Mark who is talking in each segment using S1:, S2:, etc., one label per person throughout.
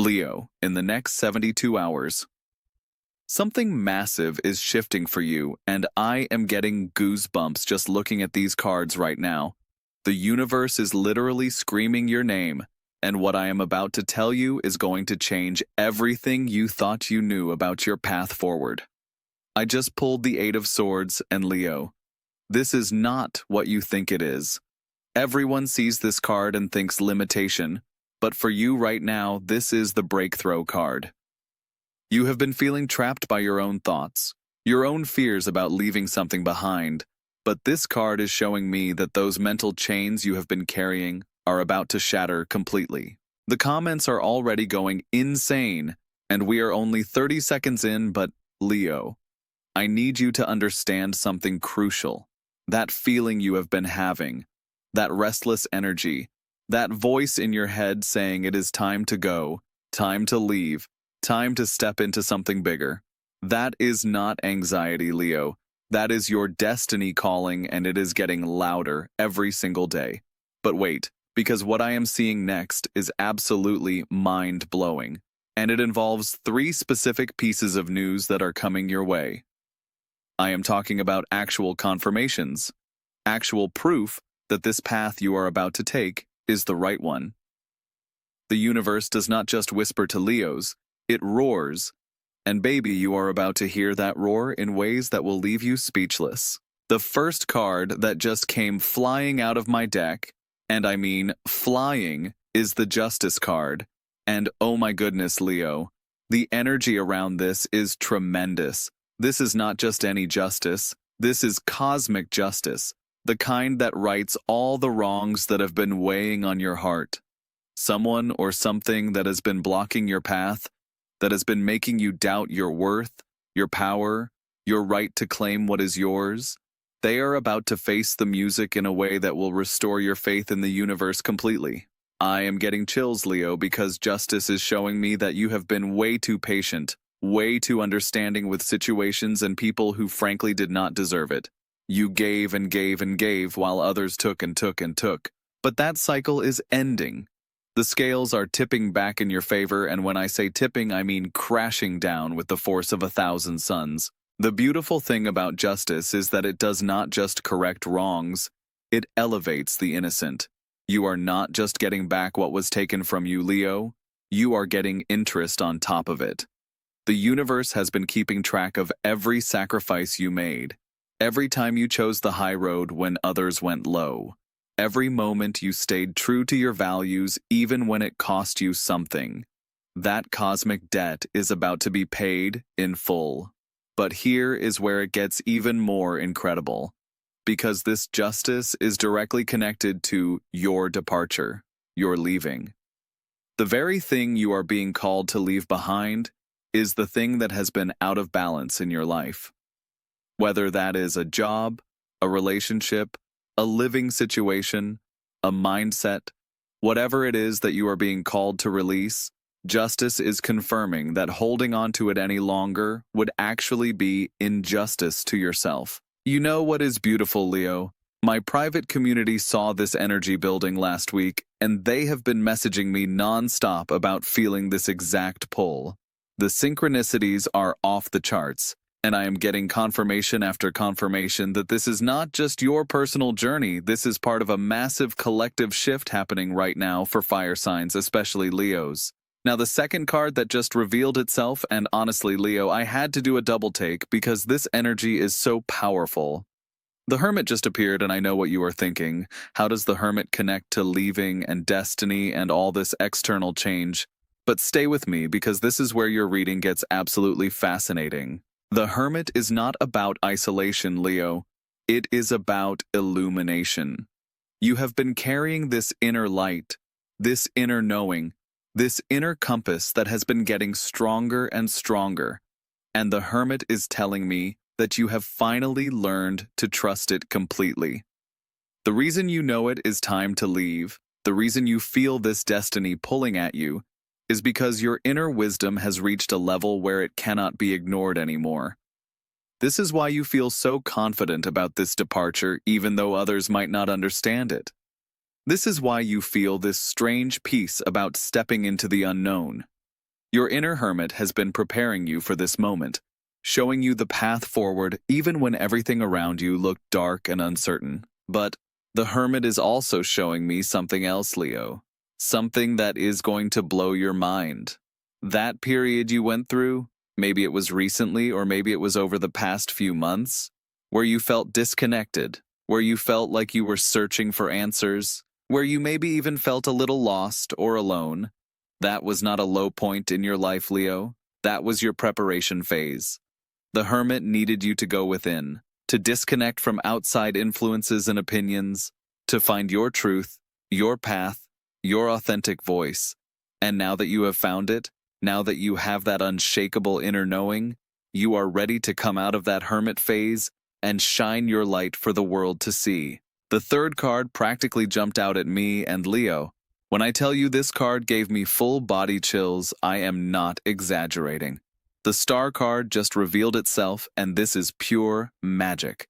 S1: Leo, in the next 72 hours, something massive is shifting for you, and I am getting goosebumps just looking at these cards right now. The universe is literally screaming your name, and what I am about to tell you is going to change everything you thought you knew about your path forward. I just pulled the Eight of Swords, and Leo, this is not what you think it is. Everyone sees this card and thinks limitation, but for you right now, this is the breakthrough card. You have been feeling trapped by your own thoughts, your own fears about leaving something behind, but this card is showing me that those mental chains you have been carrying are about to shatter completely. The comments are already going insane, and we are only 30 seconds in, but Leo, I need you to understand something crucial. That feeling you have been having, that restless energy, that voice in your head saying it is time to go, time to leave, time to step into something bigger. That is not anxiety, Leo. That is your destiny calling, and it is getting louder every single day. But wait, because what I am seeing next is absolutely mind-blowing, and it involves 3 specific pieces of news that are coming your way. I am talking about actual confirmations, actual proof that this path you are about to take is the right one. The universe does not just whisper to Leos, it roars. And baby, you are about to hear that roar in ways that will leave you speechless. The first card that just came flying out of my deck, and I mean flying, is the Justice card. And oh my goodness, Leo, the energy around this is tremendous. This is not just any justice, this is cosmic justice, the kind that rights all the wrongs that have been weighing on your heart. Someone or something that has been blocking your path, that has been making you doubt your worth, your power, your right to claim what is yours. They are about to face the music in a way that will restore your faith in the universe completely. I am getting chills, Leo, because justice is showing me that you have been way too patient, way too understanding with situations and people who frankly did not deserve it. You gave and gave and gave while others took and took and took. But that cycle is ending. The scales are tipping back in your favor, and when I say tipping, I mean crashing down with the force of 1,000 suns. The beautiful thing about justice is that it does not just correct wrongs, it elevates the innocent. You are not just getting back what was taken from you, Leo. You are getting interest on top of it. The universe has been keeping track of every sacrifice you made, every time you chose the high road when others went low, every moment you stayed true to your values even when it cost you something. That cosmic debt is about to be paid in full. But here is where it gets even more incredible, because this justice is directly connected to your departure, your leaving. The very thing you are being called to leave behind is the thing that has been out of balance in your life. Whether that is a job, a relationship, a living situation, a mindset, whatever it is that you are being called to release, justice is confirming that holding on to it any longer would actually be injustice to yourself. You know what is beautiful, Leo? My private community saw this energy building last week, and they have been messaging me non-stop about feeling this exact pull. The synchronicities are off the charts, and I am getting confirmation after confirmation that this is not just your personal journey, this is part of a massive collective shift happening right now for fire signs, especially Leos. Now, the second card that just revealed itself, and honestly, Leo, I had to do a double take because this energy is so powerful. The Hermit just appeared, and I know what you are thinking. How does the Hermit connect to leaving and destiny and all this external change? But stay with me, because this is where your reading gets absolutely fascinating. The Hermit is not about isolation, Leo. It is about illumination. You have been carrying this inner light, this inner knowing, this inner compass that has been getting stronger and stronger. And the Hermit is telling me that you have finally learned to trust it completely. The reason you know it is time to leave, the reason you feel this destiny pulling at you, is because your inner wisdom has reached a level where it cannot be ignored anymore. This is why you feel so confident about this departure even though others might not understand it. This is why you feel this strange peace about stepping into the unknown. Your inner hermit has been preparing you for this moment, showing you the path forward even when everything around you looked dark and uncertain. But the hermit is also showing me something else, Leo. Something that is going to blow your mind. That period you went through, maybe it was recently or maybe it was over the past few months, where you felt disconnected, where you felt like you were searching for answers, where you maybe even felt a little lost or alone. That was not a low point in your life, Leo. That was your preparation phase. The hermit needed you to go within, to disconnect from outside influences and opinions, to find your truth, your path, your authentic voice. And now that you have found it, now that you have that unshakable inner knowing, you are ready to come out of that hermit phase and shine your light for the world to see. The third card practically jumped out at me and Leo. When I tell you this card gave me full body chills, I am not exaggerating. The star card just revealed itself, and this is pure magic.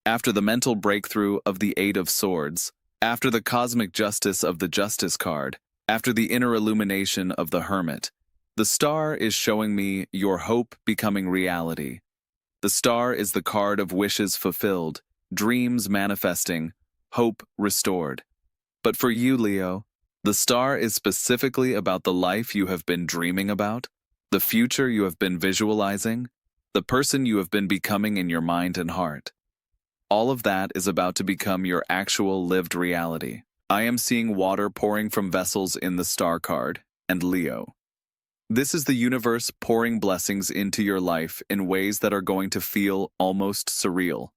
S1: After the mental breakthrough of the Eight of Swords, after the cosmic justice of the Justice card, after the inner illumination of the Hermit, the star is showing me your hope becoming reality. The star is the card of wishes fulfilled, dreams manifesting, hope restored. But for you, Leo, the star is specifically about the life you have been dreaming about, the future you have been visualizing, the person you have been becoming in your mind and heart. All of that is about to become your actual lived reality. I am seeing water pouring from vessels in the star card, and Leo. This is the universe pouring blessings into your life in ways that are going to feel almost surreal.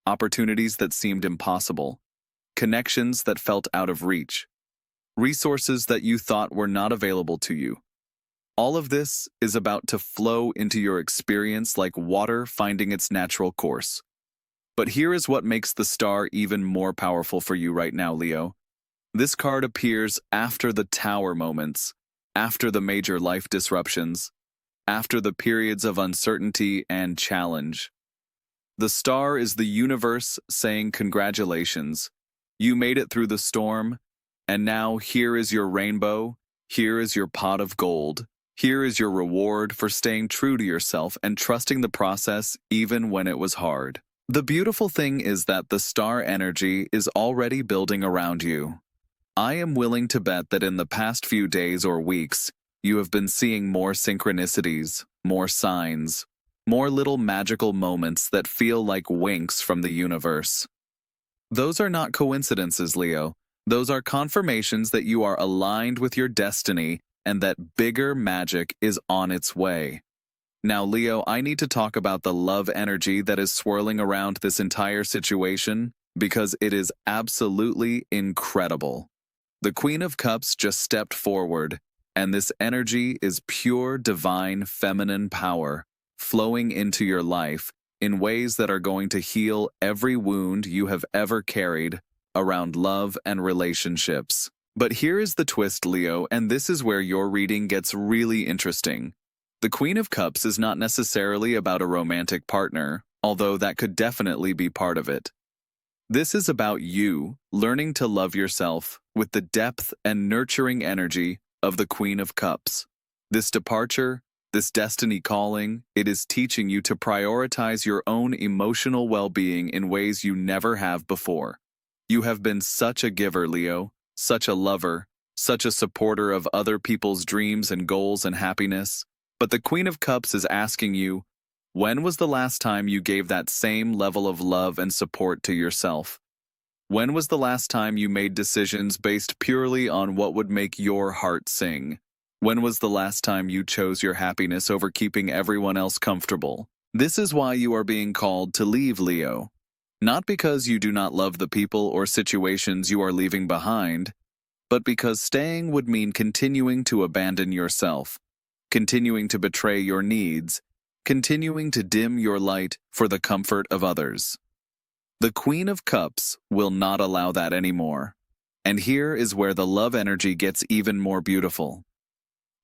S1: Opportunities that seemed impossible, connections that felt out of reach, resources that you thought were not available to you. All of this is about to flow into your experience like water finding its natural course. But here is what makes the star even more powerful for you right now, Leo. This card appears after the tower moments, after the major life disruptions, after the periods of uncertainty and challenge. The star is the universe saying congratulations. You made it through the storm, and now here is your rainbow, here is your pot of gold, here is your reward for staying true to yourself and trusting the process even when it was hard. The beautiful thing is that the star energy is already building around you. I am willing to bet that in the past few days or weeks, you have been seeing more synchronicities, more signs, more little magical moments that feel like winks from the universe. Those are not coincidences, Leo. Those are confirmations that you are aligned with your destiny and that bigger magic is on its way. Now, Leo, I need to talk about the love energy that is swirling around this entire situation because it is absolutely incredible. The Queen of Cups just stepped forward, and this energy is pure divine feminine power flowing into your life in ways that are going to heal every wound you have ever carried around love and relationships. But here is the twist, Leo, and this is where your reading gets really interesting. The Queen of Cups is not necessarily about a romantic partner, although that could definitely be part of it. This is about you learning to love yourself with the depth and nurturing energy of the Queen of Cups. This departure, this destiny calling, it is teaching you to prioritize your own emotional well-being in ways you never have before. You have been such a giver, Leo, such a lover, such a supporter of other people's dreams and goals and happiness. But the Queen of Cups is asking you, when was the last time you gave that same level of love and support to yourself? When was the last time you made decisions based purely on what would make your heart sing? When was the last time you chose your happiness over keeping everyone else comfortable? This is why you are being called to leave, Leo. Not because you do not love the people or situations you are leaving behind, but because staying would mean continuing to abandon yourself, continuing to betray your needs, continuing to dim your light for the comfort of others. The Queen of Cups will not allow that anymore. And here is where the love energy gets even more beautiful.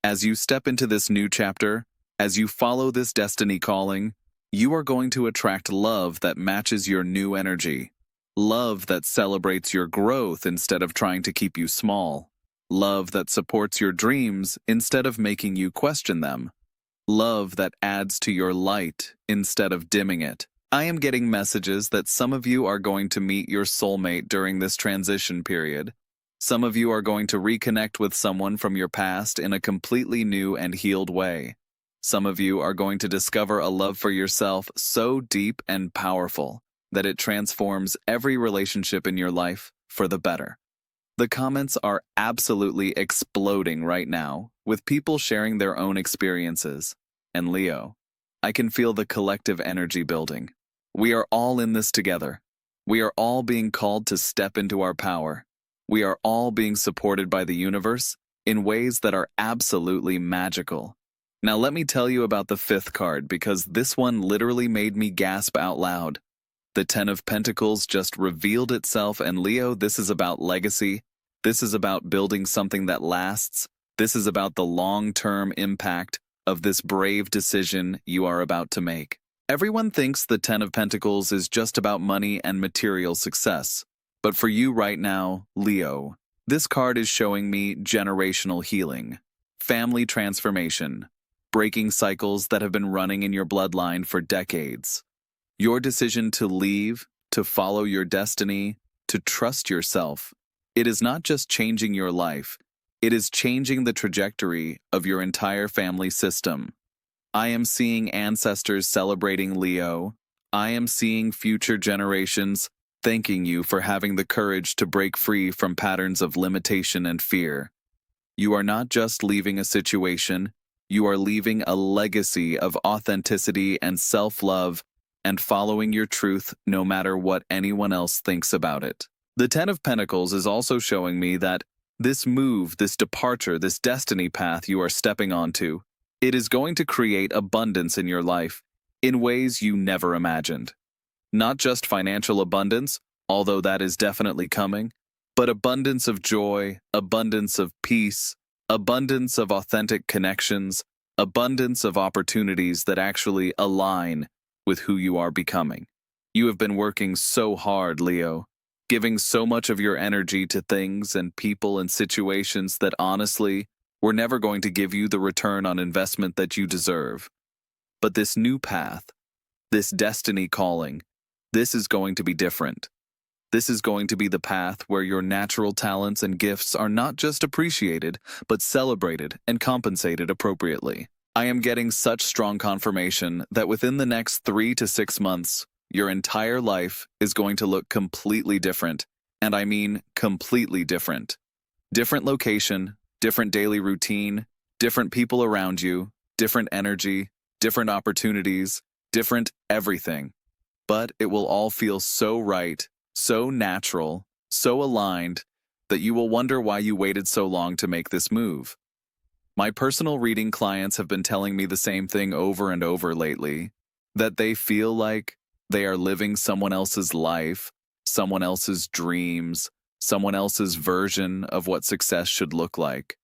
S1: As you step into this new chapter, as you follow this destiny calling, you are going to attract love that matches your new energy. Love that celebrates your growth instead of trying to keep you small. love that supports your dreams instead of making you question them, love that adds to your light instead of dimming it. I am getting messages that some of you are going to meet your soulmate during this transition period. Some of you are going to reconnect with someone from your past in a completely new and healed way. Some of you are going to discover a love for yourself so deep and powerful that it transforms every relationship in your life for the better. The comments are absolutely exploding right now, with people sharing their own experiences. And Leo, I can feel the collective energy building. We are all in this together. We are all being called to step into our power. We are all being supported by the universe in ways that are absolutely magical. Now let me tell you about the fifth card, because this one literally made me gasp out loud. The Ten of Pentacles just revealed itself, and Leo, this is about legacy. This is about building something that lasts. This is about the long-term impact of this brave decision you are about to make. Everyone thinks the Ten of Pentacles is just about money and material success. But for you right now, Leo, this card is showing me generational healing, family transformation, breaking cycles that have been running in your bloodline for decades. Your decision to leave, to follow your destiny, to trust yourself, it is not just changing your life, it is changing the trajectory of your entire family system. I am seeing ancestors celebrating Leo. I am seeing future generations thanking you for having the courage to break free from patterns of limitation and fear. You are not just leaving a situation, you are leaving a legacy of authenticity and self-love and following your truth no matter what anyone else thinks about it. The Ten of Pentacles is also showing me that this move, this departure, this destiny path you are stepping onto, it is going to create abundance in your life in ways you never imagined. Not just financial abundance, although that is definitely coming, but abundance of joy, abundance of peace, abundance of authentic connections, abundance of opportunities that actually align with who you are becoming. You have been working so hard, Leo, giving so much of your energy to things and people and situations that honestly were never going to give you the return on investment that you deserve. But this new path, this destiny calling, this is going to be different. This is going to be the path where your natural talents and gifts are not just appreciated, but celebrated and compensated appropriately. I am getting such strong confirmation that within the next 3 to 6 months, your entire life is going to look completely different, and I mean completely different. Different location, different daily routine, different people around you, different energy, different opportunities, different everything. But it will all feel so right, so natural, so aligned, that you will wonder why you waited so long to make this move. My personal reading clients have been telling me the same thing over and over lately, that they feel like they are living someone else's life, someone else's dreams, someone else's version of what success should look like.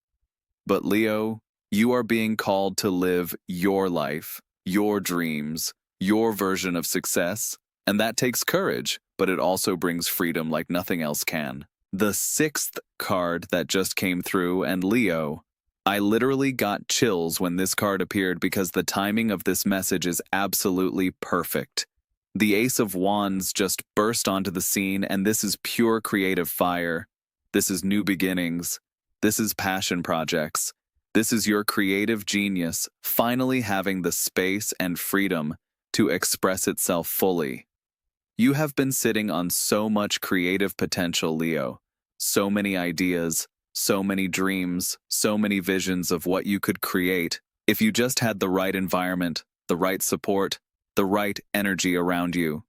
S1: But Leo, you are being called to live your life, your dreams, your version of success, and that takes courage, but it also brings freedom like nothing else can. The sixth card that just came through, and Leo, I literally got chills when this card appeared because the timing of this message is absolutely perfect. The Ace of Wands just burst onto the scene, and this is pure creative fire. This is new beginnings. This is passion projects. This is your creative genius finally having the space and freedom to express itself fully. You have been sitting on so much creative potential, Leo. So many ideas, so many dreams, so many visions of what you could create if you just had the right environment, the right support, the right energy around you.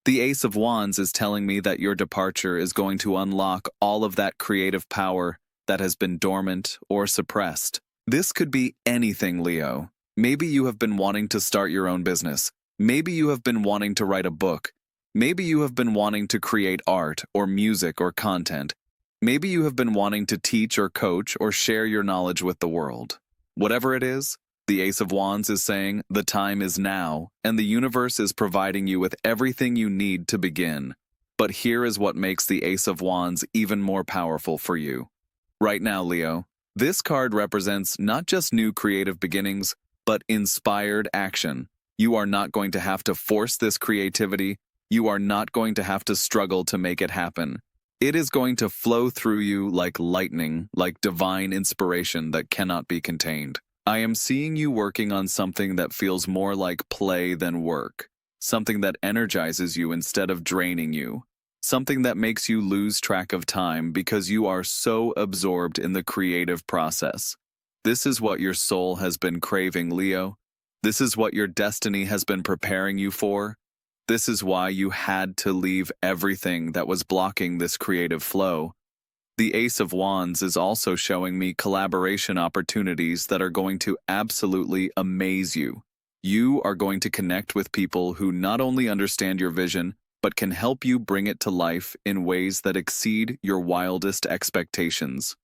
S1: The Ace of Wands is telling me that your departure is going to unlock all of that creative power that has been dormant or suppressed. This could be anything, Leo. Maybe you have been wanting to start your own business. Maybe you have been wanting to write a book. Maybe you have been wanting to create art or music or content. Maybe you have been wanting to teach or coach or share your knowledge with the world. Whatever it is, the Ace of Wands is saying the time is now, and the universe is providing you with everything you need to begin. But here is what makes the Ace of Wands even more powerful for you. Right now, Leo, this card represents not just new creative beginnings, but inspired action. You are not going to have to force this creativity. You are not going to have to struggle to make it happen. It is going to flow through you like lightning, like divine inspiration that cannot be contained. I am seeing you working on something that feels more like play than work, something that energizes you instead of draining you, something that makes you lose track of time because you are so absorbed in the creative process. This is what your soul has been craving, Leo. This is what your destiny has been preparing you for. This is why you had to leave everything that was blocking this creative flow. The Ace of Wands is also showing me collaboration opportunities that are going to absolutely amaze you. You are going to connect with people who not only understand your vision, but can help you bring it to life in ways that exceed your wildest expectations.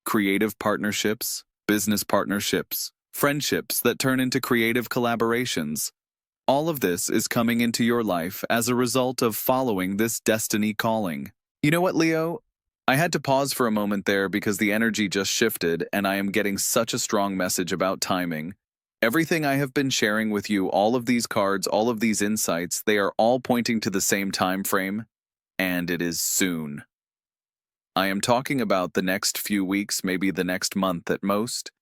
S1: Creative partnerships, business partnerships, friendships that turn into creative collaborations. All of this is coming into your life as a result of following this destiny calling. You know what, Leo? I had to pause for a moment there because the energy just shifted and I am getting such a strong message about timing. Everything I have been sharing with you, all of these cards, all of these insights, they are all pointing to the same time frame, and it is soon. I am talking about the next few weeks, maybe the next month at most.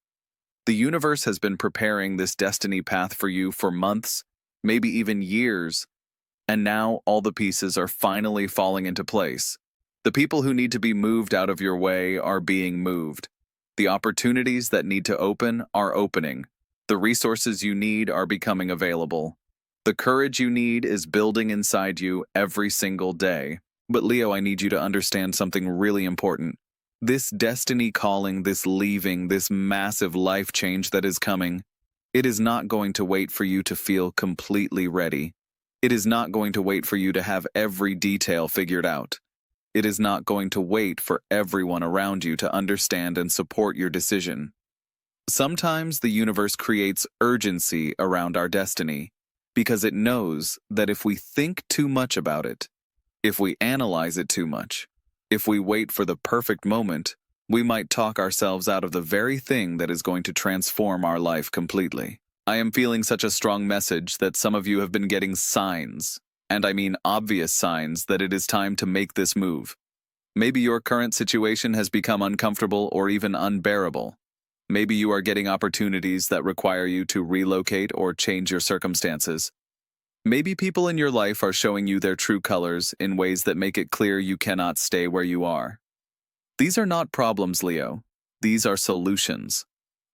S1: The universe has been preparing this destiny path for you for months, maybe even years, and now all the pieces are finally falling into place. The people who need to be moved out of your way are being moved. The opportunities that need to open are opening. The resources you need are becoming available. The courage you need is building inside you every single day. But Leo, I need you to understand something really important. This destiny calling, this leaving, this massive life change that is coming, it is not going to wait for you to feel completely ready. It is not going to wait for you to have every detail figured out. It is not going to wait for everyone around you to understand and support your decision. Sometimes the universe creates urgency around our destiny because it knows that if we think too much about it, if we analyze it too much, if we wait for the perfect moment, we might talk ourselves out of the very thing that is going to transform our life completely. I am feeling such a strong message that some of you have been getting signs, and I mean obvious signs, that it is time to make this move. Maybe your current situation has become uncomfortable or even unbearable. Maybe you are getting opportunities that require you to relocate or change your circumstances. Maybe people in your life are showing you their true colors in ways that make it clear you cannot stay where you are. These are not problems, Leo. These are solutions.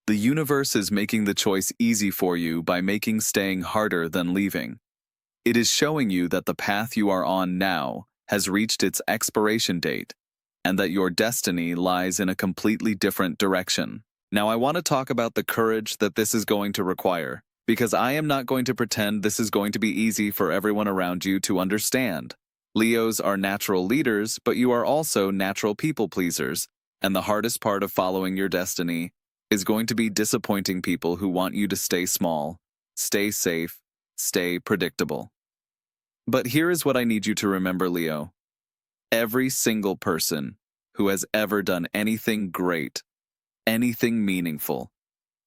S1: The universe is making the choice easy for you by making staying harder than leaving. It is showing you that the path you are on now has reached its expiration date, and that your destiny lies in a completely different direction. Now I want to talk about the courage that this is going to require, because I am not going to pretend this is going to be easy for everyone around you to understand. Leos are natural leaders, but you are also natural people pleasers, and the hardest part of following your destiny is going to be disappointing people who want you to stay small, stay safe, stay predictable. But here is what I need you to remember, Leo. Every single person who has ever done anything great, anything meaningful,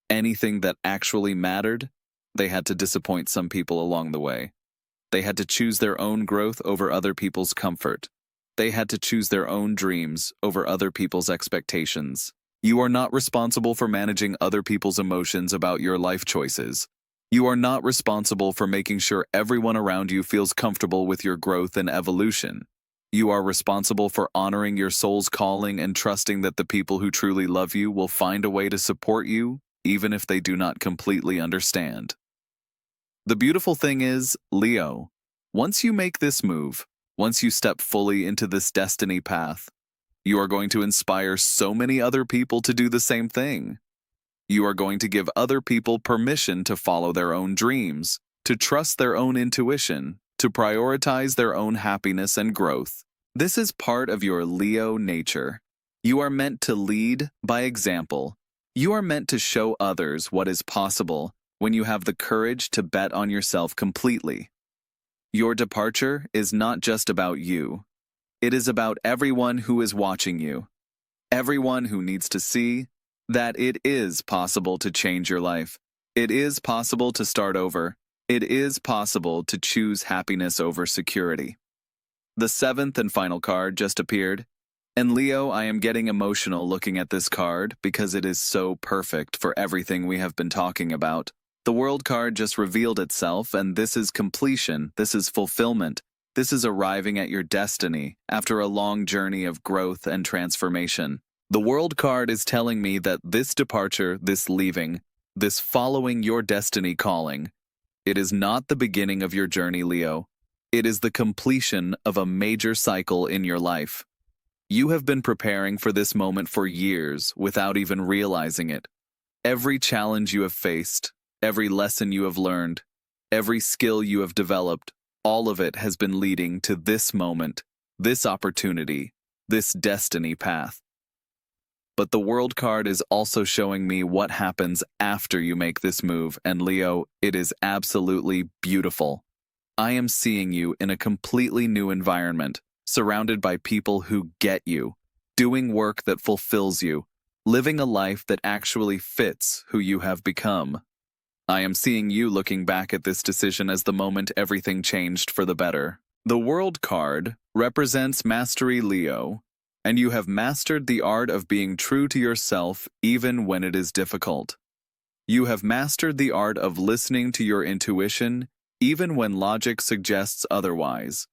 S1: anything that actually mattered, they had to disappoint some people along the way. They had to choose their own growth over other people's comfort. They had to choose their own dreams over other people's expectations. You are not responsible for managing other people's emotions about your life choices. You are not responsible for making sure everyone around you feels comfortable with your growth and evolution. You are responsible for honoring your soul's calling and trusting that the people who truly love you will find a way to support you, even if they do not completely understand. The beautiful thing is, Leo, once you make this move, once you step fully into this destiny path, you are going to inspire so many other people to do the same thing. You are going to give other people permission to follow their own dreams, to trust their own intuition, to prioritize their own happiness and growth. This is part of your Leo nature. You are meant to lead by example. You are meant to show others what is possible when you have the courage to bet on yourself completely. Your departure is not just about you. It is about everyone who is watching you. everyone who needs to see that it is possible to change your life. It is possible to start over. It is possible to choose happiness over security. The seventh and final card just appeared. And Leo, I am getting emotional looking at this card because it is so perfect for everything we have been talking about. The World card just revealed itself, and this is completion, this is fulfillment, this is arriving at your destiny after a long journey of growth and transformation. The World card is telling me that this departure, this leaving, this following your destiny calling, it is not the beginning of your journey, Leo. It is the completion of a major cycle in your life. You have been preparing for this moment for years without even realizing it. Every challenge you have faced, every lesson you have learned, every skill you have developed, all of it has been leading to this moment, this opportunity, this destiny path. But the World card is also showing me what happens after you make this move, and Leo, it is absolutely beautiful. I am seeing you in a completely new environment, surrounded by people who get you, doing work that fulfills you, living a life that actually fits who you have become. I am seeing you looking back at this decision as the moment everything changed for the better. The World card represents mastery, Leo, and you have mastered the art of being true to yourself even when it is difficult. You have mastered the art of listening to your intuition even when logic suggests otherwise.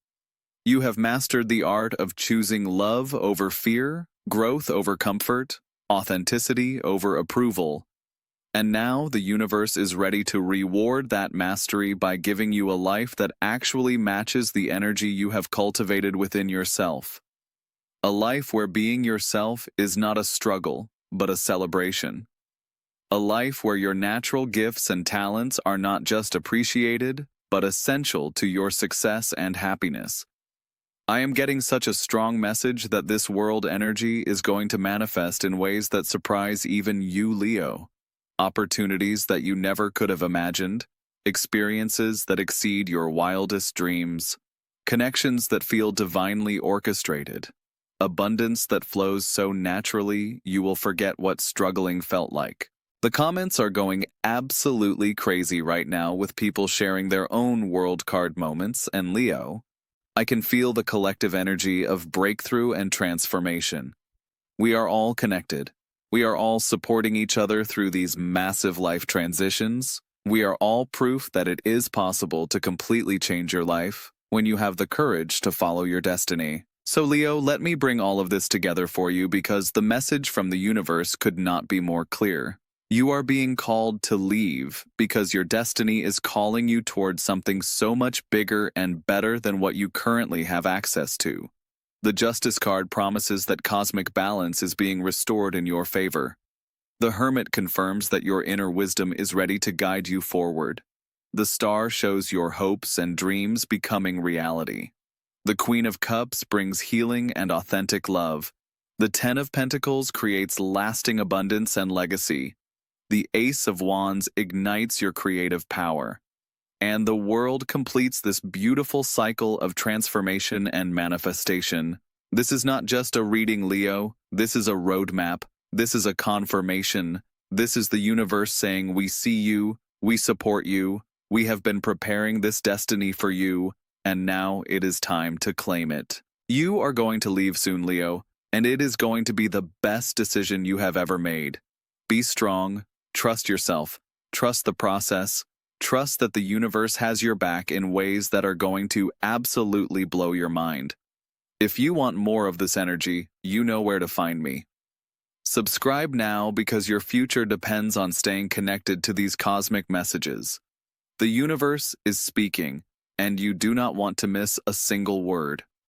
S1: You have mastered the art of choosing love over fear, growth over comfort, authenticity over approval. And now the universe is ready to reward that mastery by giving you a life that actually matches the energy you have cultivated within yourself. A life where being yourself is not a struggle, but a celebration. A life where your natural gifts and talents are not just appreciated, but essential to your success and happiness. I am getting such a strong message that this world energy is going to manifest in ways that surprise even you, Leo. Opportunities that you never could have imagined, experiences that exceed your wildest dreams, connections that feel divinely orchestrated, abundance that flows so naturally you will forget what struggling felt like. The comments are going absolutely crazy right now with people sharing their own World card moments, and Leo, I can feel the collective energy of breakthrough and transformation. We are all connected. We are all supporting each other through these massive life transitions. We are all proof that it is possible to completely change your life when you have the courage to follow your destiny. So Leo, let me bring all of this together for you because the message from the universe could not be more clear. You are being called to leave because your destiny is calling you towards something so much bigger and better than what you currently have access to. The Justice card promises that cosmic balance is being restored in your favor. The Hermit confirms that your inner wisdom is ready to guide you forward. The Star shows your hopes and dreams becoming reality. The Queen of Cups brings healing and authentic love. The Ten of Pentacles creates lasting abundance and legacy. The Ace of Wands ignites your creative power. And the World completes this beautiful cycle of transformation and manifestation. This is not just a reading, Leo. This is a roadmap. This is a confirmation. This is the universe saying, we see you, we support you, we have been preparing this destiny for you, and now it is time to claim it. You are going to leave soon, Leo, and it is going to be the best decision you have ever made. Be strong, trust yourself, trust the process, trust that the universe has your back in ways that are going to absolutely blow your mind. If you want more of this energy, you know where to find me. Subscribe now because your future depends on staying connected to these cosmic messages. The universe is speaking, and you do not want to miss a single word.